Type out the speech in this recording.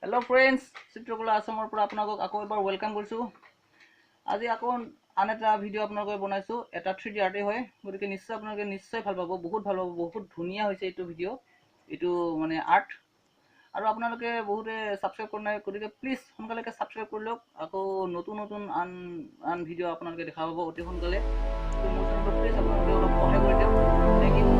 Hello friends चित्रकला आसाমৰ পৰা আপোনাক আকৌ এবাৰ ওয়েলকাম কৰিছো। আজি আকৌ আন এটা ভিডিও আপোনাক বনাইছো। এটা 3D আৰ্ট হয়, গতিকে নিশ্চয় আপোনাক নিশ্চয় ভাল পাব, বহুত ভাল পাব, বহুত ধুনিয়া হৈছে এইটো ভিডিও। এইটো মানে আৰ্ট আৰু আপোনালোকে বহুতে সাবস্ক্ৰাইব কৰা নাই, গতিকে প্লিজ সোনকালে সাবস্ক্ৰাইব কৰি লওক। আকৌ নতুন নতুন আন ভিডিও আপোনালোকে দেখা পাব অতি সোনকালে। তো মোৰ চেনেলটো প্লিজ আপোনালোকে অলপ সহায় কৰি দিয়ক। Thank you.